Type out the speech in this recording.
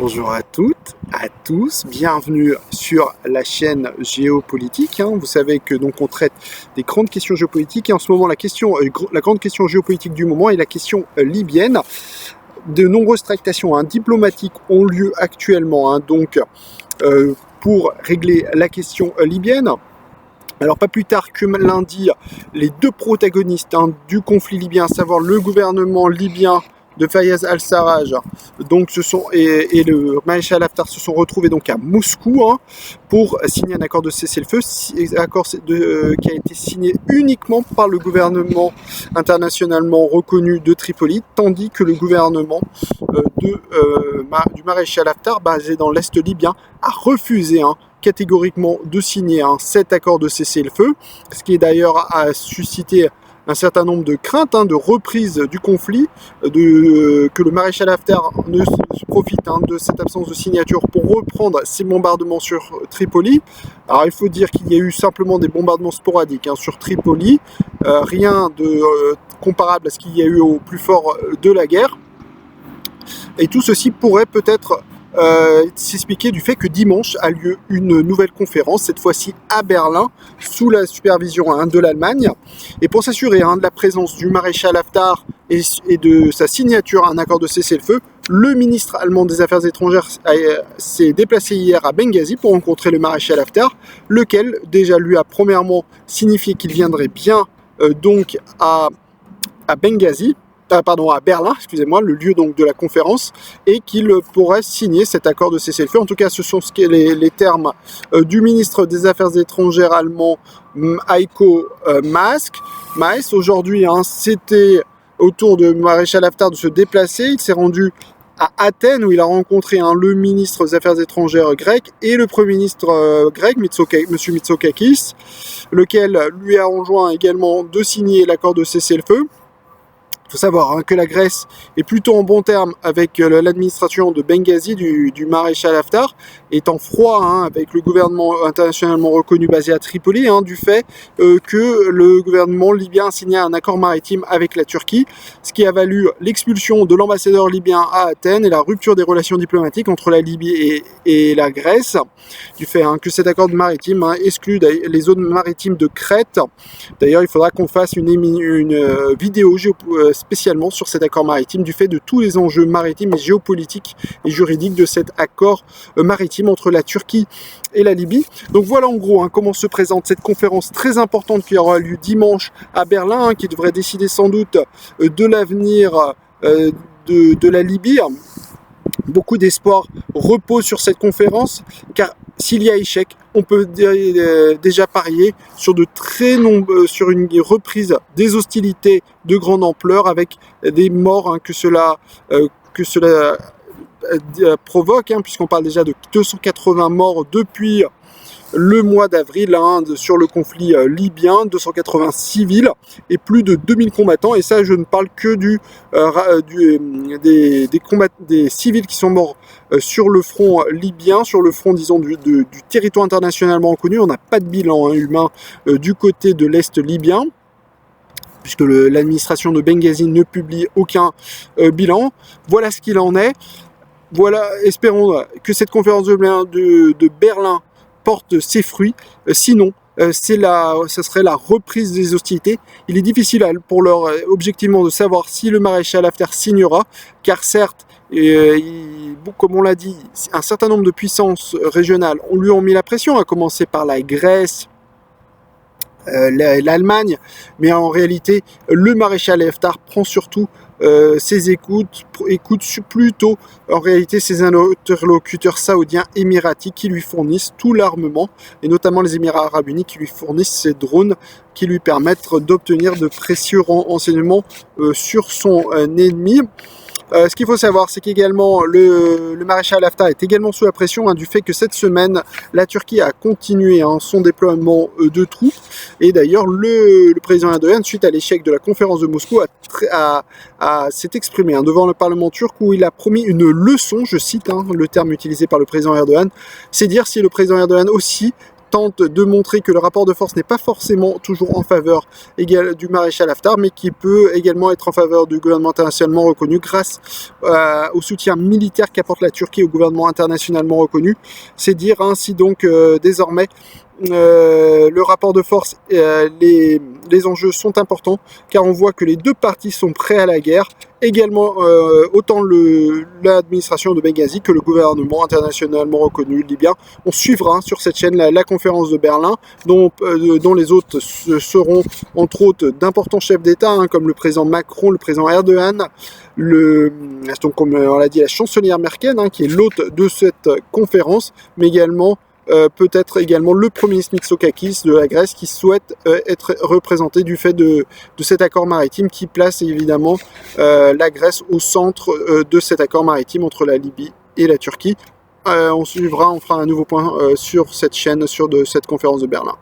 Bonjour à toutes, à tous, bienvenue sur la chaîne géopolitique. Vous savez que donc on traite des grandes questions géopolitiques et en ce moment la grande question géopolitique du moment est la question libyenne. De nombreuses tractations diplomatiques ont lieu actuellement pour régler la question libyenne. Alors pas plus tard que lundi, les deux protagonistes du conflit libyen, à savoir le gouvernement libyen de Fayez al-Sarraj, donc et le maréchal Haftar se sont retrouvés donc à Moscou pour signer un accord de cessez-le-feu, accord qui a été signé uniquement par le gouvernement internationalement reconnu de Tripoli, tandis que le gouvernement du maréchal Haftar, basé dans l'est libyen, a refusé catégoriquement de signer cet accord de cessez-le-feu, ce qui d'ailleurs a suscité un certain nombre de craintes de reprise du conflit, que le maréchal Haftar ne profite de cette absence de signature pour reprendre ses bombardements sur Tripoli. Alors il faut dire qu'il y a eu simplement des bombardements sporadiques sur Tripoli, rien de comparable à ce qu'il y a eu au plus fort de la guerre. Et tout ceci pourrait peut-être s'expliquer du fait que dimanche a lieu une nouvelle conférence, cette fois-ci à Berlin, sous la supervision de l'Allemagne. Et pour s'assurer de la présence du maréchal Haftar et de sa signature à un accord de cessez-le-feu, le ministre allemand des Affaires étrangères s'est déplacé hier à Benghazi pour rencontrer le maréchal Haftar, lequel déjà lui a premièrement signifié qu'il viendrait bien à Benghazi, à Berlin, excusez-moi, le lieu donc de la conférence, et qu'il pourrait signer cet accord de cessez-le-feu. En tout cas, ce sont les termes du ministre des Affaires étrangères allemand, Heiko Maas. Aujourd'hui, c'était au tour de maréchal Haftar de se déplacer. Il s'est rendu à Athènes où il a rencontré le ministre des Affaires étrangères grec et le Premier ministre grec, M. Mitsotakis, lequel lui a enjoint également de signer l'accord de cessez-le-feu. Il faut savoir que la Grèce est plutôt en bon terme avec l'administration de Benghazi du maréchal Haftar, est en froid avec le gouvernement internationalement reconnu basé à Tripoli, du fait que le gouvernement libyen a signé un accord maritime avec la Turquie, ce qui a valu l'expulsion de l'ambassadeur libyen à Athènes et la rupture des relations diplomatiques entre la Libye et la Grèce, du fait que cet accord maritime exclut les zones maritimes de Crète. D'ailleurs, il faudra qu'on fasse une vidéo spécialement sur cet accord maritime, du fait de tous les enjeux maritimes et géopolitiques et juridiques de cet accord maritime entre la Turquie et la Libye. Donc voilà en gros comment se présente cette conférence très importante qui aura lieu dimanche à Berlin, qui devrait décider sans doute de l'avenir de la Libye. Beaucoup d'espoir repose sur cette conférence, car s'il y a échec, on peut déjà parier sur sur une reprise des hostilités de grande ampleur, avec des morts que cela provoque, puisqu'on parle déjà de 280 morts depuis le mois d'avril sur le conflit libyen, 280 civils et plus de 2000 combattants, et ça je ne parle que des civils qui sont morts sur le front libyen, sur le front disons du territoire internationalement reconnu. On n'a pas de bilan humain du côté de l'Est libyen, puisque l'administration de Benghazi ne publie aucun bilan. Voilà ce qu'il en est. Voilà, espérons que cette conférence de Berlin porte ses fruits, sinon ce serait la reprise des hostilités. Il est difficile pour leur objectivement de savoir si le maréchal Haftar signera, car certes, comme on l'a dit, un certain nombre de puissances régionales lui ont mis la pression, à commencer par la Grèce, l'Allemagne, mais en réalité le maréchal Haftar prend surtout écoute plutôt en réalité ses interlocuteurs saoudiens, émiratis, qui lui fournissent tout l'armement, et notamment les Émirats arabes unis qui lui fournissent ces drones qui lui permettent d'obtenir de précieux renseignements sur son ennemi. Ce qu'il faut savoir, c'est qu'également le maréchal Haftar est également sous la pression du fait que cette semaine, la Turquie a continué son déploiement de troupes. Et d'ailleurs, le président Erdogan, suite à l'échec de la conférence de Moscou, s'est exprimé devant le Parlement turc, où il a promis une leçon, je cite le terme utilisé par le président Erdogan, c'est dire si le président Erdogan aussi tente de montrer que le rapport de force n'est pas forcément toujours en faveur du maréchal Haftar, mais qui peut également être en faveur du gouvernement internationalement reconnu grâce au soutien militaire qu'apporte la Turquie au gouvernement internationalement reconnu. C'est dire ainsi donc désormais le rapport de force, les enjeux sont importants car on voit que les deux parties sont prêts à la guerre, également autant l'administration de Benghazi que le gouvernement internationalement reconnu libyen. On suivra sur cette chaîne la conférence de Berlin dont les hôtes seront entre autres d'importants chefs d'État comme le président Macron, le président Erdogan, donc comme on l'a dit, la chancelière Merkel qui est l'hôte de cette conférence, mais également peut-être également le premier ministre Mitsotakis de la Grèce qui souhaite être représenté du fait de cet accord maritime qui place évidemment la Grèce au centre de cet accord maritime entre la Libye et la Turquie. On fera un nouveau point sur cette chaîne, sur cette conférence de Berlin.